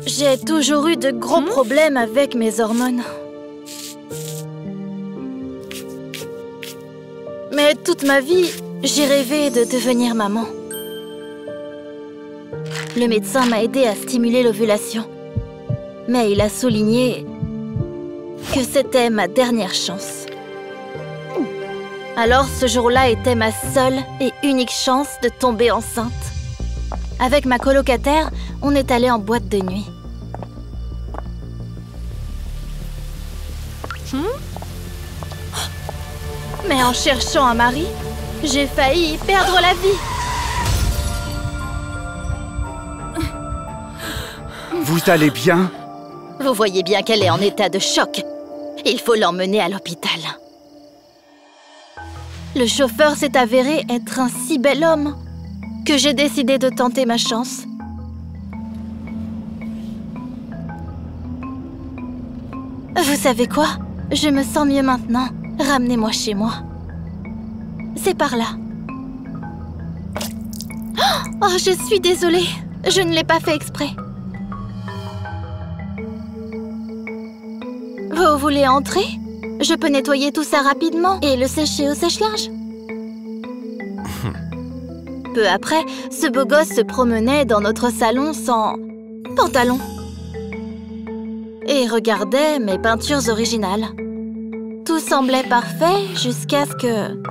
J'ai toujours eu de gros problèmes avec mes hormones. Mais toute ma vie, j'ai rêvé de devenir maman. Le médecin m'a aidé à stimuler l'ovulation. Mais il a souligné que c'était ma dernière chance. Alors ce jour-là était ma seule et unique chance de tomber enceinte. Avec ma colocataire, on est allé en boîte de nuit. Mais en cherchant un mari, j'ai failli perdre la vie. Vous allez bien? Vous voyez bien qu'elle est en état de choc. Il faut l'emmener à l'hôpital. Le chauffeur s'est avéré être un si bel homme que j'ai décidé de tenter ma chance. Vous savez quoi? Je me sens mieux maintenant. Ramenez-moi chez moi. C'est par là. Oh, je suis désolée. Je ne l'ai pas fait exprès. Vous voulez entrer? Je peux nettoyer tout ça rapidement et le sécher au sèche-linge. Peu après, ce beau gosse se promenait dans notre salon sans pantalon et regardait mes peintures originales. Tout semblait parfait jusqu'à ce que...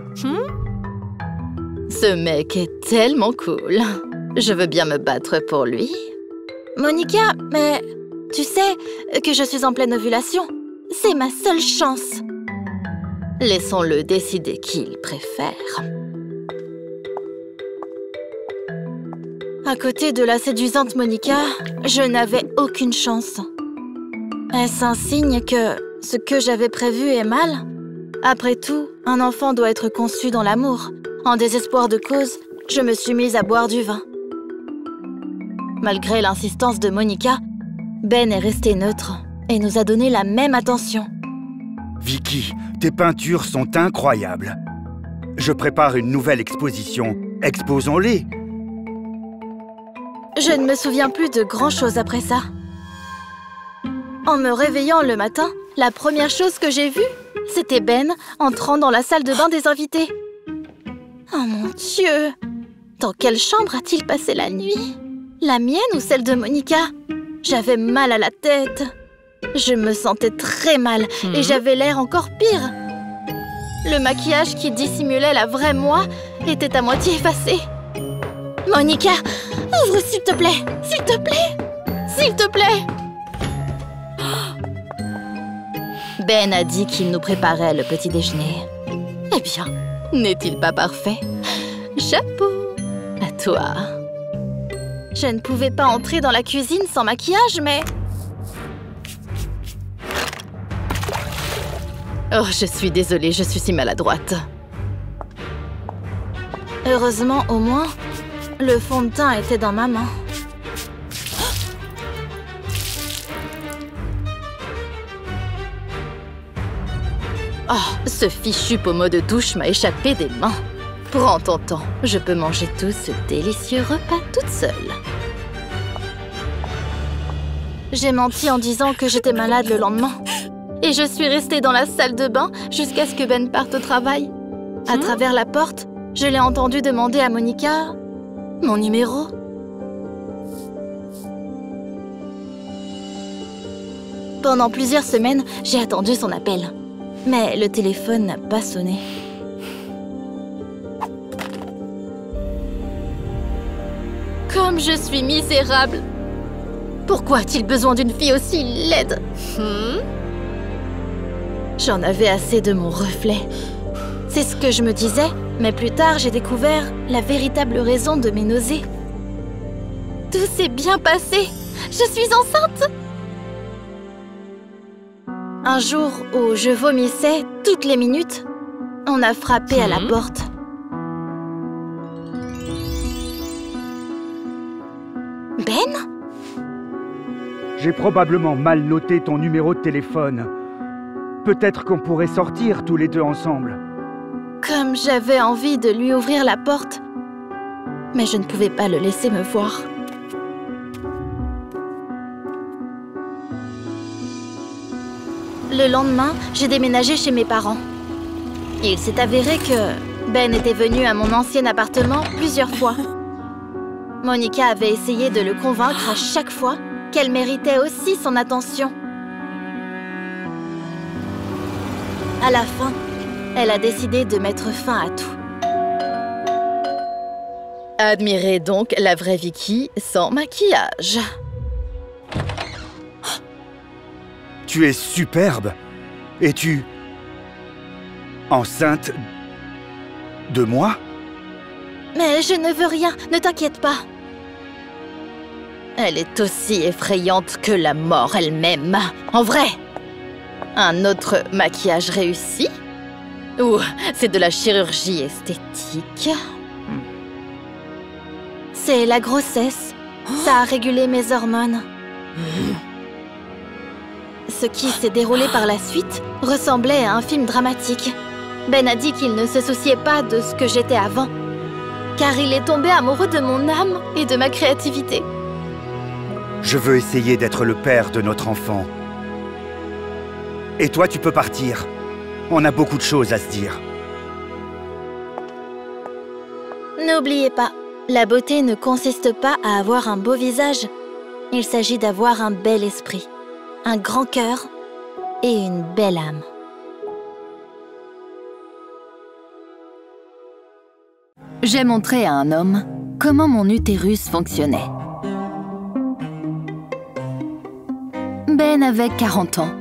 Ce mec est tellement cool. Je veux bien me battre pour lui. Monica, mais tu sais que je suis en pleine ovulation. C'est ma seule chance. Laissons-le décider qui il préfère. À côté de la séduisante Monica, je n'avais aucune chance. Est-ce un signe que ce que j'avais prévu est mal? Après tout, un enfant doit être conçu dans l'amour. En désespoir de cause, je me suis mise à boire du vin. Malgré l'insistance de Monica, Ben est resté neutre et nous a donné la même attention. Vicky, tes peintures sont incroyables. Je prépare une nouvelle exposition. Exposons-les. Je ne me souviens plus de grand-chose après ça. En me réveillant le matin, la première chose que j'ai vue, c'était Ben entrant dans la salle de bain des invités. Oh mon Dieu! Dans quelle chambre a-t-il passé la nuit? La mienne ou celle de Monica? J'avais mal à la tête. Je me sentais très mal et j'avais l'air encore pire. Le maquillage qui dissimulait la vraie moi était à moitié effacé. Monica, ouvre s'il te plaît! S'il te plaît! S'il te plaît! Ben a dit qu'il nous préparait le petit déjeuner. Eh bien, n'est-il pas parfait? Chapeau à toi. Je ne pouvais pas entrer dans la cuisine sans maquillage, mais... Oh, je suis désolée, je suis si maladroite. Heureusement, au moins, le fond de teint était dans ma main. Oh, ce fichu pommeau de douche m'a échappé des mains. Prends ton temps, je peux manger tout ce délicieux repas toute seule. J'ai menti en disant que j'étais malade le lendemain. Et je suis restée dans la salle de bain jusqu'à ce que Ben parte au travail. À travers la porte, je l'ai entendu demander à Monica mon numéro. Pendant plusieurs semaines, j'ai attendu son appel. Mais le téléphone n'a pas sonné. Comme je suis misérable! Pourquoi a-t-il besoin d'une fille aussi laide? J'en avais assez de mon reflet. C'est ce que je me disais, mais plus tard, j'ai découvert la véritable raison de mes nausées. Tout s'est bien passé! Je suis enceinte! Un jour où je vomissais toutes les minutes, on a frappé à la porte. Ben? J'ai probablement mal noté ton numéro de téléphone. Peut-être qu'on pourrait sortir tous les deux ensemble. Comme j'avais envie de lui ouvrir la porte, mais je ne pouvais pas le laisser me voir. Le lendemain, j'ai déménagé chez mes parents. Il s'est avéré que Ben était venu à mon ancien appartement plusieurs fois. Monica avait essayé de le convaincre à chaque fois qu'elle méritait aussi son attention. À la fin, elle a décidé de mettre fin à tout. Admirez donc la vraie Vicky sans maquillage. Tu es superbe. Es-tu enceinte de moi? Mais je ne veux rien, ne t'inquiète pas. Elle est aussi effrayante que la mort elle-même. En vrai, un autre maquillage réussi? Ou c'est de la chirurgie esthétique? C'est la grossesse. Ça a régulé mes hormones. Ce qui s'est déroulé par la suite ressemblait à un film dramatique. Ben a dit qu'il ne se souciait pas de ce que j'étais avant, car il est tombé amoureux de mon âme et de ma créativité. Je veux essayer d'être le père de notre enfant. Et toi, tu peux partir. On a beaucoup de choses à se dire. N'oubliez pas, la beauté ne consiste pas à avoir un beau visage. Il s'agit d'avoir un bel esprit, un grand cœur et une belle âme. J'ai montré à un homme comment mon utérus fonctionnait. Ben avait 40 ans.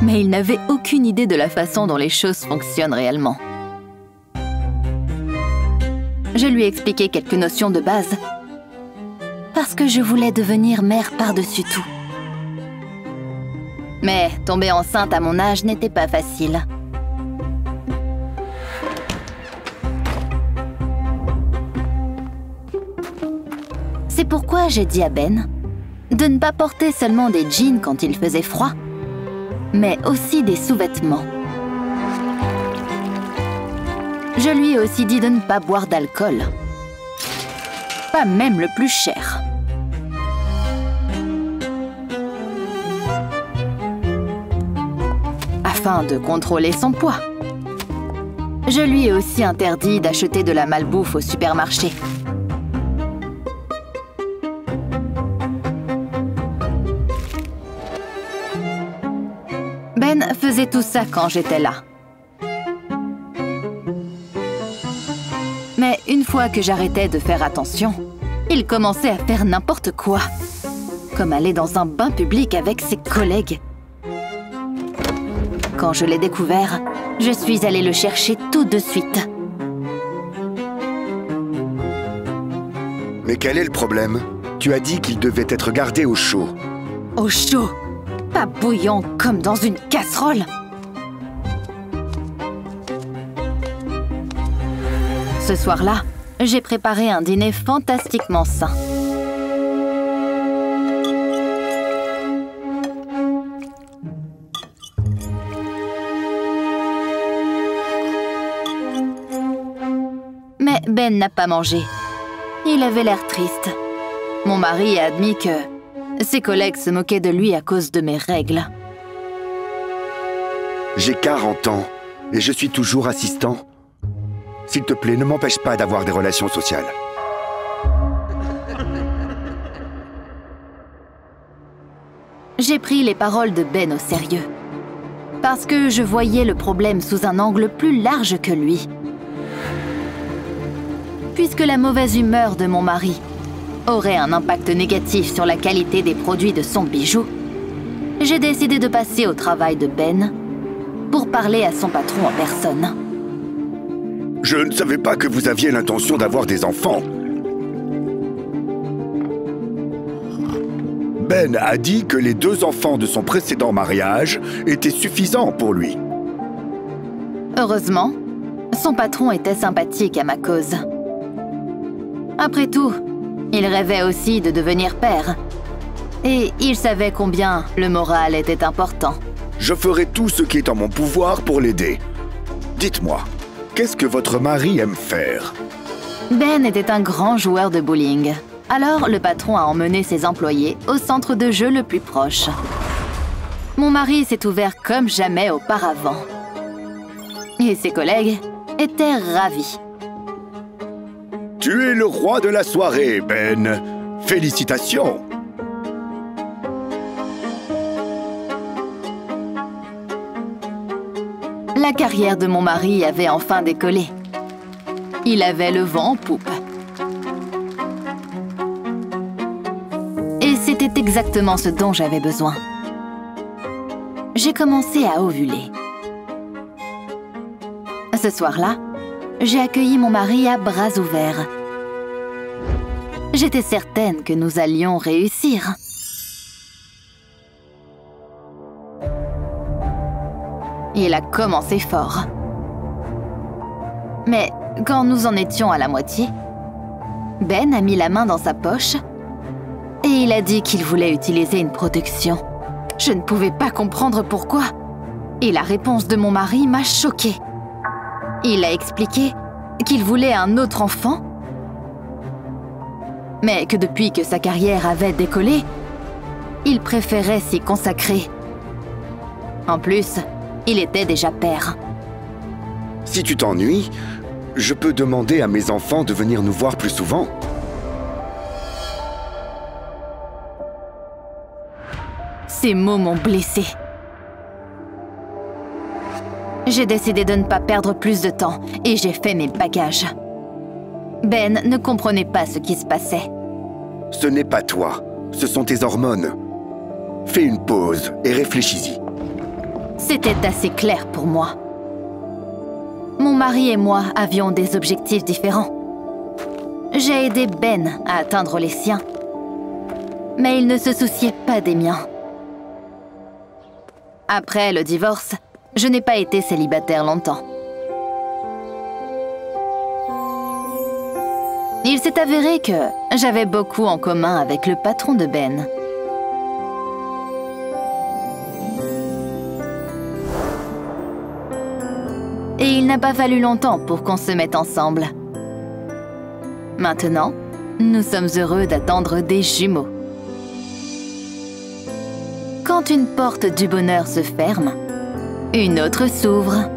Mais il n'avait aucune idée de la façon dont les choses fonctionnent réellement. Je lui ai expliqué quelques notions de base, parce que je voulais devenir mère par-dessus tout. Mais tomber enceinte à mon âge n'était pas facile. C'est pourquoi j'ai dit à Ben de ne pas porter seulement des jeans quand il faisait froid, mais aussi des sous-vêtements. Je lui ai aussi dit de ne pas boire d'alcool. Pas même le plus cher. Afin de contrôler son poids. Je lui ai aussi interdit d'acheter de la malbouffe au supermarché. Ben faisait tout ça quand j'étais là. Mais une fois que j'arrêtais de faire attention, il commençait à faire n'importe quoi. Comme aller dans un bain public avec ses collègues. Quand je l'ai découvert, je suis allée le chercher tout de suite. Mais quel est le problème? Tu as dit qu'il devait être gardé au chaud. Au chaud, pas bouillant comme dans une casserole. Ce soir-là, j'ai préparé un dîner fantastiquement sain. Mais Ben n'a pas mangé. Il avait l'air triste. Mon mari a admis que ses collègues se moquaient de lui à cause de mes règles. J'ai 40 ans et je suis toujours assistant. S'il te plaît, ne m'empêche pas d'avoir des relations sociales. J'ai pris les paroles de Ben au sérieux. Parce que je voyais le problème sous un angle plus large que lui. Puisque la mauvaise humeur de mon mari aurait un impact négatif sur la qualité des produits de son bijou, j'ai décidé de passer au travail de Ben pour parler à son patron en personne. Je ne savais pas que vous aviez l'intention d'avoir des enfants. Ben a dit que les 2 enfants de son précédent mariage étaient suffisants pour lui. Heureusement, son patron était sympathique à ma cause. Après tout, il rêvait aussi de devenir père. Et il savait combien le moral était important. Je ferai tout ce qui est en mon pouvoir pour l'aider. Dites-moi, qu'est-ce que votre mari aime faire? Ben était un grand joueur de bowling. Alors, le patron a emmené ses employés au centre de jeu le plus proche. mon mari s'est ouvert comme jamais auparavant. Et ses collègues étaient ravis. Tu es le roi de la soirée, Ben. Félicitations. La carrière de mon mari avait enfin décollé. Il avait le vent en poupe. Et c'était exactement ce dont j'avais besoin. J'ai commencé à ovuler. Ce soir-là, j'ai accueilli mon mari à bras ouverts. J'étais certaine que nous allions réussir. Il a commencé fort. Mais quand nous en étions à la moitié, Ben a mis la main dans sa poche et il a dit qu'il voulait utiliser une protection. Je ne pouvais pas comprendre pourquoi. Et la réponse de mon mari m'a choquée. Il a expliqué qu'il voulait un autre enfant, mais que depuis que sa carrière avait décollé, il préférait s'y consacrer. En plus, il était déjà père. Si tu t'ennuies, je peux demander à mes enfants de venir nous voir plus souvent. Ces mots m'ont blessée. J'ai décidé de ne pas perdre plus de temps et j'ai fait mes bagages. Ben ne comprenait pas ce qui se passait. Ce n'est pas toi, ce sont tes hormones. Fais une pause et réfléchis-y. C'était assez clair pour moi. Mon mari et moi avions des objectifs différents. J'ai aidé Ben à atteindre les siens, mais il ne se souciait pas des miens. Après le divorce, je n'ai pas été célibataire longtemps. Il s'est avéré que j'avais beaucoup en commun avec le patron de Ben. Et il n'a pas fallu longtemps pour qu'on se mette ensemble. Maintenant, nous sommes heureux d'attendre des jumeaux. Quand une porte du bonheur se ferme, une autre s'ouvre.